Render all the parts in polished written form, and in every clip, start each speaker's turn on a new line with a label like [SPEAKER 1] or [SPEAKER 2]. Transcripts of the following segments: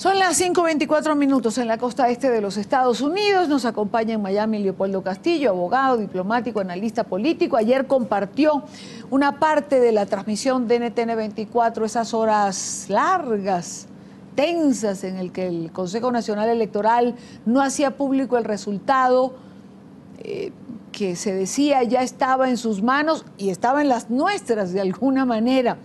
[SPEAKER 1] Son las 5:24 en la costa este de los Estados Unidos. Nos acompaña en Miami Leopoldo Castillo, abogado, diplomático, analista político. Ayer compartió una parte de la transmisión de NTN 24, esas horas largas, tensas, en el que el Consejo Nacional Electoral no hacía público el resultado, que se decía ya estaba en sus manos y estaba en las nuestras de alguna manera.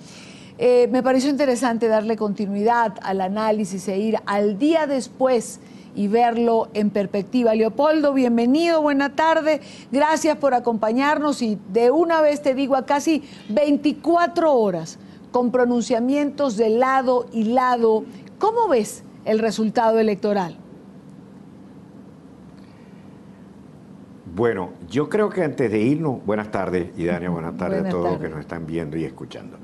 [SPEAKER 1] Me pareció interesante darle continuidad al análisis e ir al día después y verlo en perspectiva. Leopoldo, bienvenido, buena tarde, gracias por acompañarnos y de una vez te digo, a casi 24 horas con pronunciamientos de lado y lado, ¿cómo ves el resultado electoral?
[SPEAKER 2] Bueno, yo creo que antes de irnos, buenas tardes, Idania, buenas tardes a todos los que nos están viendo y escuchando.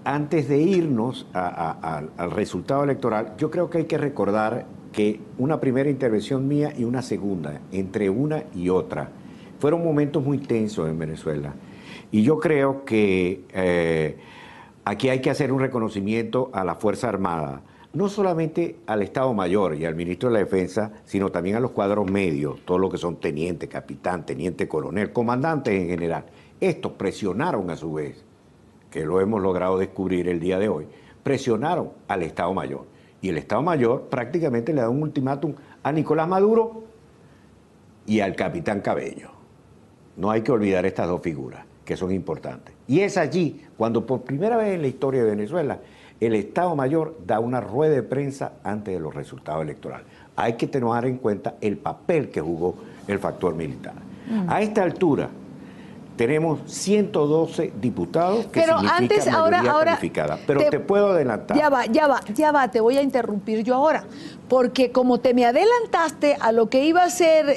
[SPEAKER 2] Antes de irnos al resultado electoral, yo creo que hay que recordar que una primera intervención mía y una segunda, entre una y otra, fueron momentos muy tensos en Venezuela. Y yo creo que aquí hay que hacer un reconocimiento a la Fuerza Armada, no solamente al Estado Mayor y al Ministro de la Defensa, sino también a los cuadros medios, todos los que son teniente, capitán, teniente coronel, comandantes en general. Estos presionaron a su vez, que lo hemos logrado descubrir el día de hoy, presionaron al Estado Mayor. Y el Estado Mayor prácticamente le da un ultimátum a Nicolás Maduro y al capitán Cabello. No hay que olvidar estas dos figuras, que son importantes. Y es allí, cuando por primera vez en la historia de Venezuela, el Estado Mayor da una rueda de prensa antes de los resultados electorales. Hay que tener en cuenta el papel que jugó el factor militar. A esta altura, tenemos 112 diputados, que
[SPEAKER 1] pero
[SPEAKER 2] significa
[SPEAKER 1] antes,
[SPEAKER 2] mayoría calificada. Pero te puedo adelantar.
[SPEAKER 1] Ya va, te voy a interrumpir yo ahora. Porque como te me adelantaste a lo que iba a ser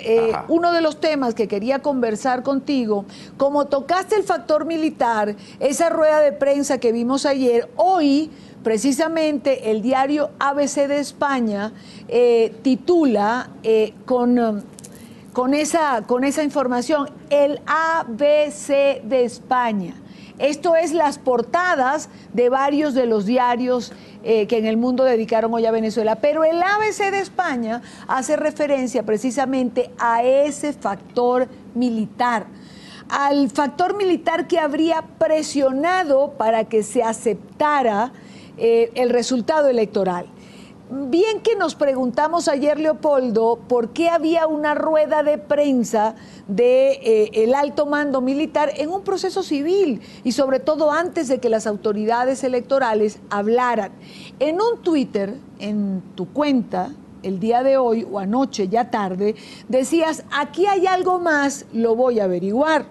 [SPEAKER 1] uno de los temas que quería conversar contigo, como tocaste el factor militar, esa rueda de prensa que vimos ayer, hoy precisamente el diario ABC de España titula con esa información, el ABC de España. Esto es las portadas de varios de los diarios que en el mundo dedicaron hoy a Venezuela. Pero el ABC de España hace referencia precisamente a ese factor militar, al factor militar que habría presionado para que se aceptara el resultado electoral. Bien que nos preguntamos ayer, Leopoldo, por qué había una rueda de prensa del alto mando militar en un proceso civil y sobre todo antes de que las autoridades electorales hablaran. En un Twitter, en tu cuenta, el día de hoy o anoche, ya tarde, decías, aquí hay algo más, lo voy a averiguar.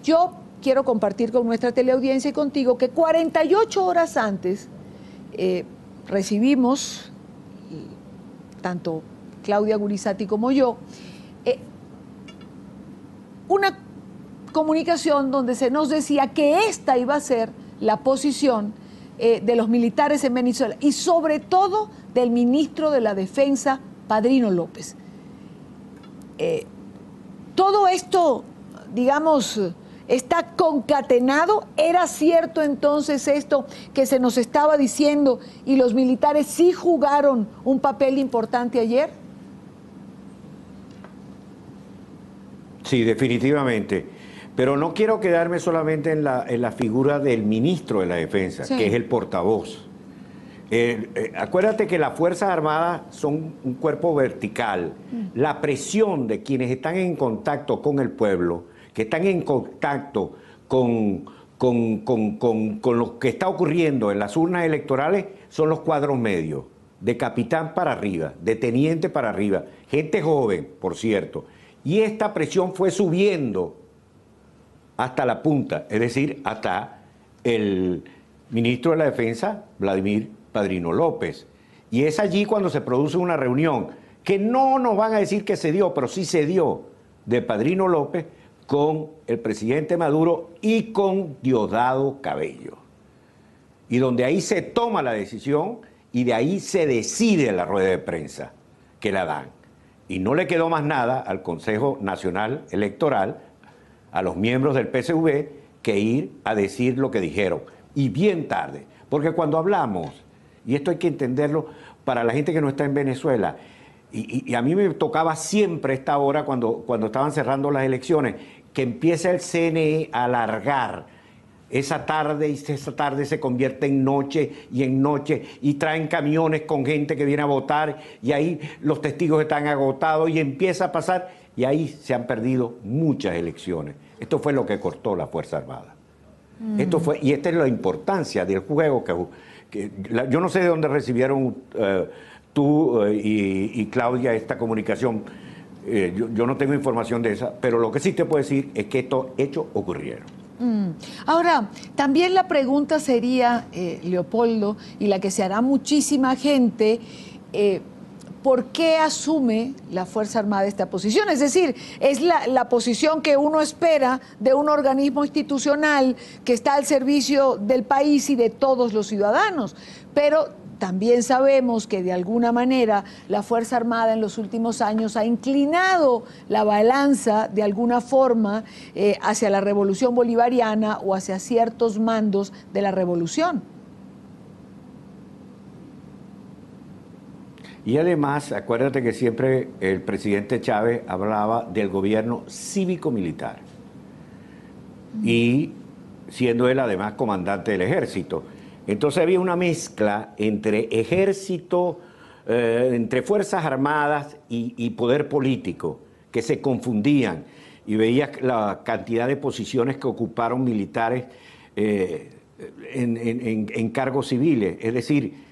[SPEAKER 1] Yo quiero compartir con nuestra teleaudiencia y contigo que 48 horas antes recibimos, tanto Claudia Gurizati como yo, una comunicación donde se nos decía que esta iba a ser la posición de los militares en Venezuela y sobre todo del ministro de la Defensa, Padrino López. Todo esto, digamos, está concatenado. ¿Era cierto entonces esto que se nos estaba diciendo y los militares sí jugaron un papel importante ayer?
[SPEAKER 2] Sí, definitivamente. Pero no quiero quedarme solamente en la figura del ministro de la Defensa, sí, que es el portavoz. Acuérdate que las Fuerzas Armadas son un cuerpo vertical. La presión de quienes están en contacto con el pueblo, que están en contacto con lo que está ocurriendo en las urnas electorales, son los cuadros medios, de capitán para arriba, de teniente para arriba, gente joven, por cierto. Y esta presión fue subiendo hasta la punta, es decir, hasta el ministro de la Defensa, Vladimir Padrino López. Y es allí cuando se produce una reunión, que no nos van a decir que se dio, pero sí se dio, de Padrino López con el presidente Maduro y con Diosdado Cabello. Y donde ahí se toma la decisión y de ahí se decide la rueda de prensa que la dan. Y no le quedó más nada al Consejo Nacional Electoral, a los miembros del PSV, que ir a decir lo que dijeron. Y bien tarde, porque cuando hablamos Y esto hay que entenderlo para la gente que no está en Venezuela. Y a mí me tocaba siempre esta hora cuando estaban cerrando las elecciones, que empieza el CNE a alargar esa tarde, y esa tarde se convierte en noche, y traen camiones con gente que viene a votar, y ahí los testigos están agotados, y empieza a pasar, y ahí se han perdido muchas elecciones. Esto fue lo que cortó la Fuerza Armada. Esto fue, y esta es la importancia del juego yo no sé de dónde recibieron tú y Claudia esta comunicación. Yo no tengo información de esa, pero lo que sí te puedo decir es que estos hechos ocurrieron.
[SPEAKER 1] Ahora, también la pregunta sería, Leopoldo, y la que se hará muchísima gente, ¿por qué asume la Fuerza Armada esta posición? Es decir, es la posición que uno espera de un organismo institucional que está al servicio del país y de todos los ciudadanos, pero también sabemos que de alguna manera la Fuerza Armada en los últimos años ha inclinado la balanza de alguna forma hacia la revolución bolivariana o hacia ciertos mandos de la revolución.
[SPEAKER 2] Y además, acuérdate que siempre el presidente Chávez hablaba del gobierno cívico-militar. Y siendo él además comandante del ejército. Entonces había una mezcla entre ejército, entre Fuerzas Armadas y poder político, que se confundían. Y veías la cantidad de posiciones que ocuparon militares en cargos civiles. Es decir,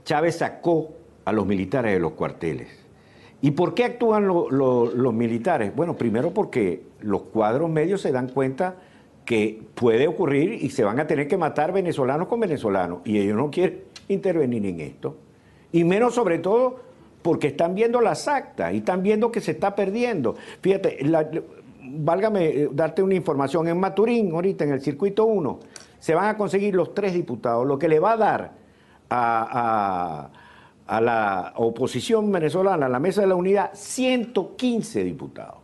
[SPEAKER 2] Chávez sacó a los militares de los cuarteles. ¿Y por qué actúan los militares? Bueno, primero porque los cuadros medios se dan cuenta que puede ocurrir y se van a tener que matar venezolanos con venezolanos. Y ellos no quieren intervenir en esto. Y menos sobre todo porque están viendo las actas y están viendo que se está perdiendo. Fíjate, válgame darte una información. En Maturín, ahorita en el circuito 1, se van a conseguir los 3 diputados, lo que le va a dar a la oposición venezolana, a la Mesa de la Unidad, 115 diputados.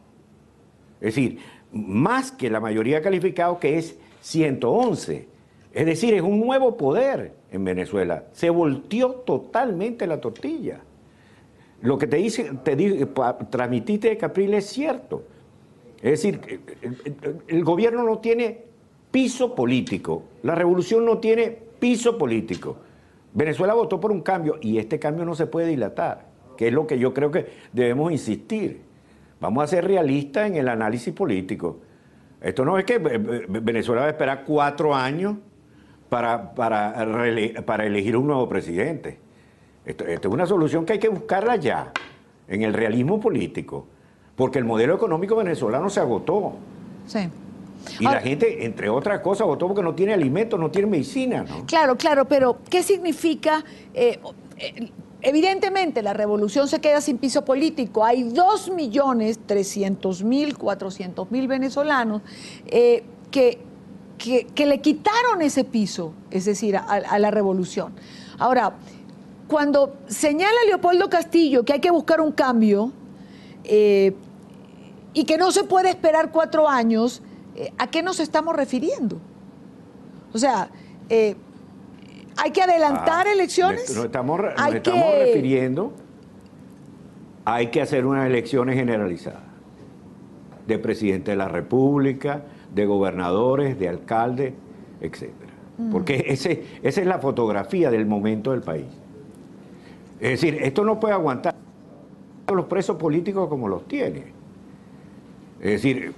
[SPEAKER 2] Es decir, más que la mayoría calificada, que es 111. Es decir, es un nuevo poder en Venezuela. Se volteó totalmente la tortilla. Lo que transmitiste de Capriles es cierto. Es decir, el gobierno no tiene piso político. La revolución no tiene piso político. Venezuela votó por un cambio y este cambio no se puede dilatar, que es lo que yo creo que debemos insistir. Vamos a ser realistas en el análisis político. Esto no es que Venezuela va a esperar 4 años para elegir un nuevo presidente. Esto es una solución que hay que buscarla ya, en el realismo político, porque el modelo económico venezolano se agotó.
[SPEAKER 1] Sí.
[SPEAKER 2] Y ahora, la gente, entre otras cosas, votó porque no tiene alimentos, no tiene medicina, ¿no?
[SPEAKER 1] Claro, pero ¿qué significa? Evidentemente la revolución se queda sin piso político. Hay 2.300.000, 400.000 venezolanos que le quitaron ese piso, es decir, a la revolución. Ahora, cuando señala Leopoldo Castillo que hay que buscar un cambio y que no se puede esperar 4 años, ¿a qué nos estamos refiriendo? O sea, ¿hay que adelantar elecciones?
[SPEAKER 2] Nos estamos refiriendo, hay que hacer unas elecciones generalizadas de presidente de la República, de gobernadores, de alcaldes, etc. Porque esa es la fotografía del momento del país. Es decir, esto no puede aguantar los presos políticos como los tiene. Es decir,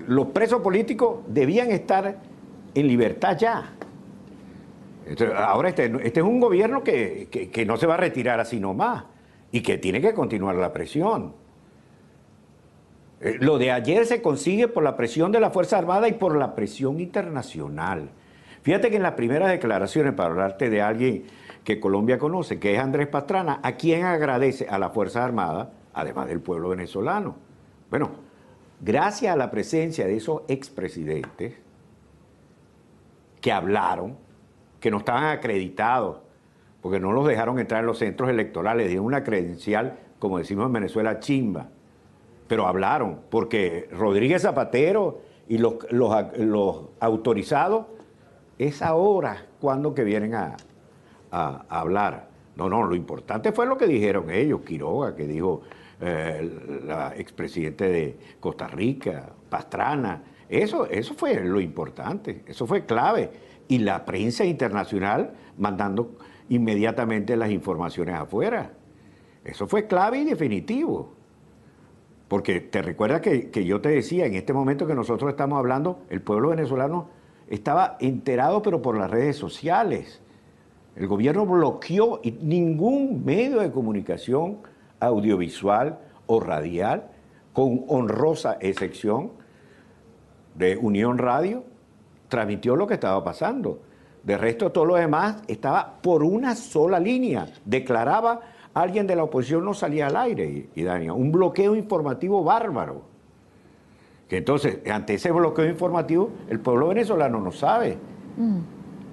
[SPEAKER 2] los presos políticos debían estar en libertad ya. Ahora este es un gobierno que no se va a retirar así nomás y que tiene que continuar la presión. Lo de ayer se consigue por la presión de la Fuerza Armada y por la presión internacional. Fíjate que en las primeras declaraciones, para hablarte de alguien que Colombia conoce, que es Andrés Pastrana, a quien agradece a la Fuerza Armada, además del pueblo venezolano. Bueno, gracias a la presencia de esos expresidentes que hablaron, que no estaban acreditados, porque no los dejaron entrar en los centros electorales, dieron una credencial, como decimos en Venezuela, chimba, pero hablaron, porque Rodríguez Zapatero y los autorizados es ahora cuando que vienen a a hablar. No, lo importante fue lo que dijeron ellos, Quiroga, que dijo la expresidente de Costa Rica, Pastrana. Eso fue lo importante, eso fue clave. Y la prensa internacional mandando inmediatamente las informaciones afuera. Eso fue clave y definitivo. Porque te recuerdas que yo te decía, en este momento que nosotros estamos hablando, el pueblo venezolano estaba enterado, pero por las redes sociales. El gobierno bloqueó y ningún medio de comunicación audiovisual o radial, con honrosa excepción de Unión Radio, transmitió lo que estaba pasando. De resto, todo lo demás estaba por una sola línea. Declaraba alguien de la oposición, no salía al aire, y Dania, un bloqueo informativo bárbaro. Que entonces, ante ese bloqueo informativo, el pueblo venezolano no sabe.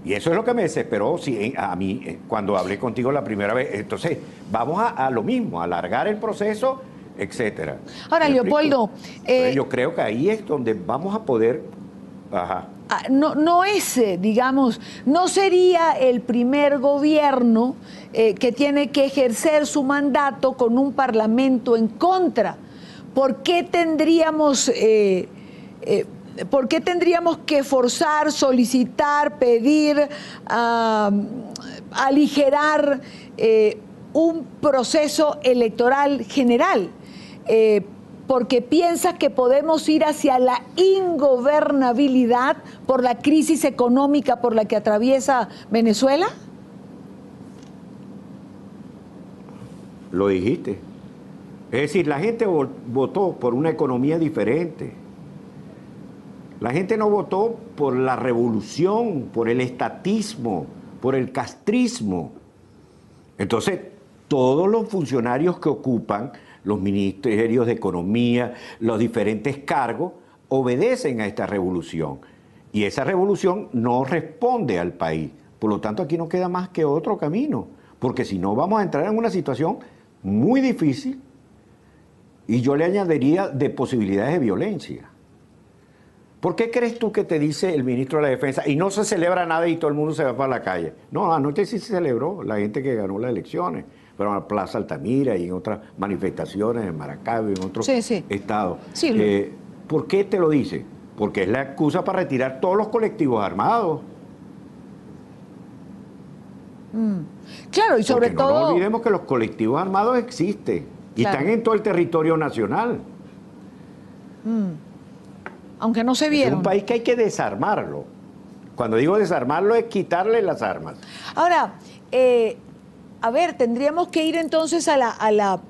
[SPEAKER 2] Y eso es lo que me desesperó a mí cuando hablé contigo la primera vez. Entonces, vamos a lo mismo, a alargar el proceso, etcétera.
[SPEAKER 1] Ahora, Leopoldo...
[SPEAKER 2] yo creo que ahí es donde vamos a poder... Ajá.
[SPEAKER 1] No es, digamos, no sería el primer gobierno que tiene que ejercer su mandato con un parlamento en contra. ¿Por qué tendríamos que forzar, solicitar, pedir, aligerar un proceso electoral general? Porque piensas que podemos ir hacia la ingobernabilidad por la crisis económica por la que atraviesa Venezuela.
[SPEAKER 2] Lo dijiste. Es decir, la gente votó por una economía diferente. La gente no votó por la revolución, por el estatismo, por el castrismo. Entonces, todos los funcionarios que ocupan los ministerios de economía, los diferentes cargos, obedecen a esta revolución. Y esa revolución no responde al país. Por lo tanto, aquí no queda más que otro camino. Porque si no, vamos a entrar en una situación muy difícil, y yo le añadiría de posibilidades de violencia. ¿Por qué crees tú que te dice el ministro de la Defensa y no se celebra nada y todo el mundo se va para la calle? No, anoche sí se celebró, la gente que ganó las elecciones, pero en la Plaza Altamira y en otras manifestaciones, en Maracaibo y en otros estados.
[SPEAKER 1] Sí,
[SPEAKER 2] ¿por qué te lo dice? Porque es la excusa para retirar todos los colectivos armados.
[SPEAKER 1] Claro, y sobre todo...
[SPEAKER 2] No olvidemos que los colectivos armados existen y están en todo el territorio nacional.
[SPEAKER 1] Aunque no se vieron.
[SPEAKER 2] Es un país que hay que desarmarlo. Cuando digo desarmarlo es quitarle las armas.
[SPEAKER 1] Ahora, a ver, tendríamos que ir entonces a la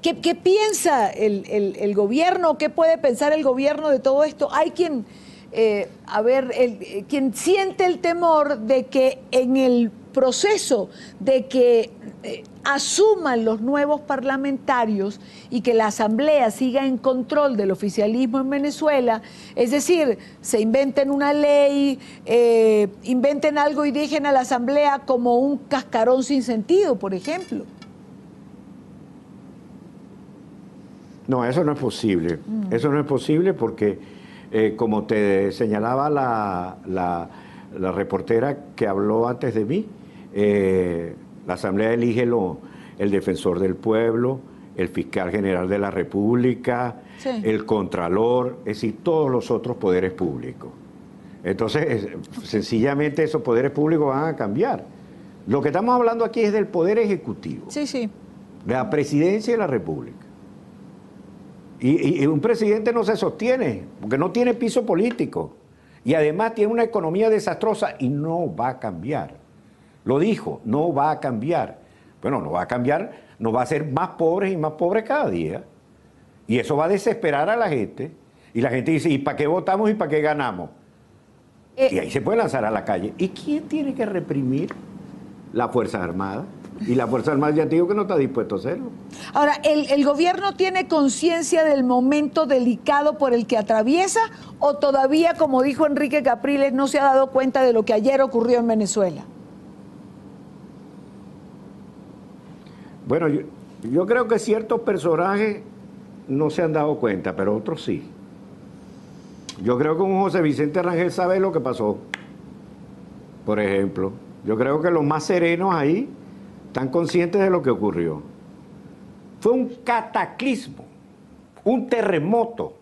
[SPEAKER 1] ¿qué piensa el gobierno? ¿Qué puede pensar el gobierno de todo esto? Hay quien, quien siente el temor de que en el proceso de que asuman los nuevos parlamentarios y que la Asamblea siga en control del oficialismo en Venezuela, es decir, se inventen una ley, inventen algo y dejen a la Asamblea como un cascarón sin sentido, por ejemplo.
[SPEAKER 2] No, eso no es posible. Eso no es posible porque, como te señalaba la reportera que habló antes de mí, la Asamblea elige el defensor del pueblo, el fiscal general de la República, el contralor, es decir, todos los otros poderes públicos. Entonces, sencillamente esos poderes públicos van a cambiar. Lo que estamos hablando aquí es del poder ejecutivo, de la presidencia de la República. Y un presidente no se sostiene, porque no tiene piso político. Y además tiene una economía desastrosa y no va a cambiar. Lo dijo, no va a cambiar. Bueno, no va a cambiar, nos va a hacer más pobres y más pobres cada día. Y eso va a desesperar a la gente. Y la gente dice, ¿y para qué votamos y para qué ganamos? Y ahí se puede lanzar a la calle. ¿Y quién tiene que reprimir? Las Fuerzas Armadas. Y la Fuerza Armada ya te digo que no está dispuesto a hacerlo.
[SPEAKER 1] Ahora, ¿el gobierno tiene conciencia del momento delicado por el que atraviesa o todavía, como dijo Enrique Capriles, no se ha dado cuenta de lo que ayer ocurrió en Venezuela?
[SPEAKER 2] Bueno, yo creo que ciertos personajes no se han dado cuenta, pero otros sí. Yo creo que un José Vicente Rangel sabe lo que pasó, por ejemplo. Yo creo que los más serenos ahí están conscientes de lo que ocurrió. Fue un cataclismo, un terremoto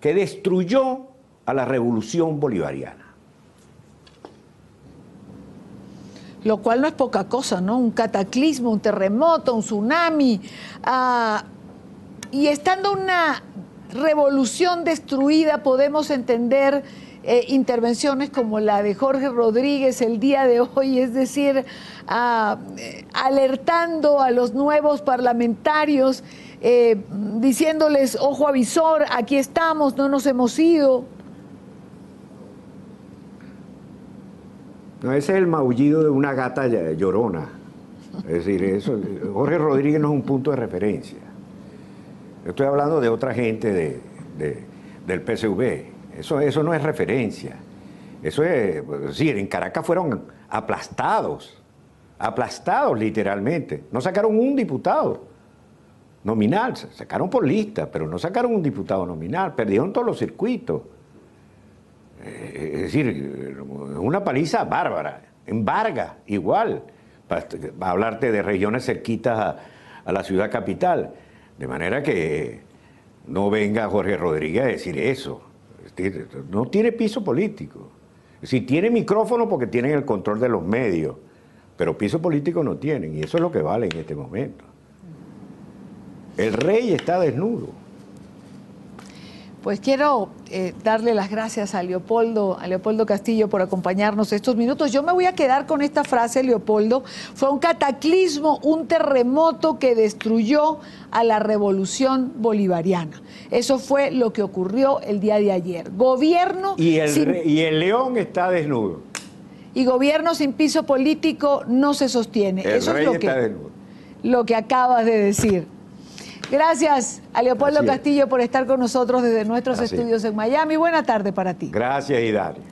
[SPEAKER 2] que destruyó a la revolución bolivariana.
[SPEAKER 1] Lo cual no es poca cosa, ¿no? Un cataclismo, un terremoto, un tsunami. Y estando una revolución destruida, podemos entender intervenciones como la de Jorge Rodríguez el día de hoy, es decir, alertando a los nuevos parlamentarios, diciéndoles, ojo avisor, aquí estamos, no nos hemos ido.
[SPEAKER 2] No, ese es el maullido de una gata llorona. Es decir, eso, Jorge Rodríguez no es un punto de referencia. Yo estoy hablando de otra gente del PSV. Eso no es referencia. Eso es decir, en Caracas fueron aplastados literalmente. No sacaron un diputado nominal, sacaron por lista, pero no sacaron un diputado nominal, perdieron todos los circuitos. Es decir, una paliza bárbara, en Vargas igual, para hablarte de regiones cerquitas a la ciudad capital. De manera que no venga Jorge Rodríguez a decir eso. No tiene piso político. Si tiene micrófono porque tienen el control de los medios, pero piso político no tienen, y eso es lo que vale en este momento. El rey está desnudo.
[SPEAKER 1] Pues quiero darle las gracias a Leopoldo Castillo por acompañarnos estos minutos. Yo me voy a quedar con esta frase, Leopoldo. Fue un cataclismo, un terremoto que destruyó a la revolución bolivariana. Eso fue lo que ocurrió el día de ayer. Gobierno
[SPEAKER 2] y el león está desnudo.
[SPEAKER 1] Y gobierno sin piso político no se sostiene. Eso es lo que acabas de decir. Gracias a Leopoldo Castillo por estar con nosotros desde nuestros estudios en Miami. Buena tarde para ti.
[SPEAKER 2] Gracias, Hidalia.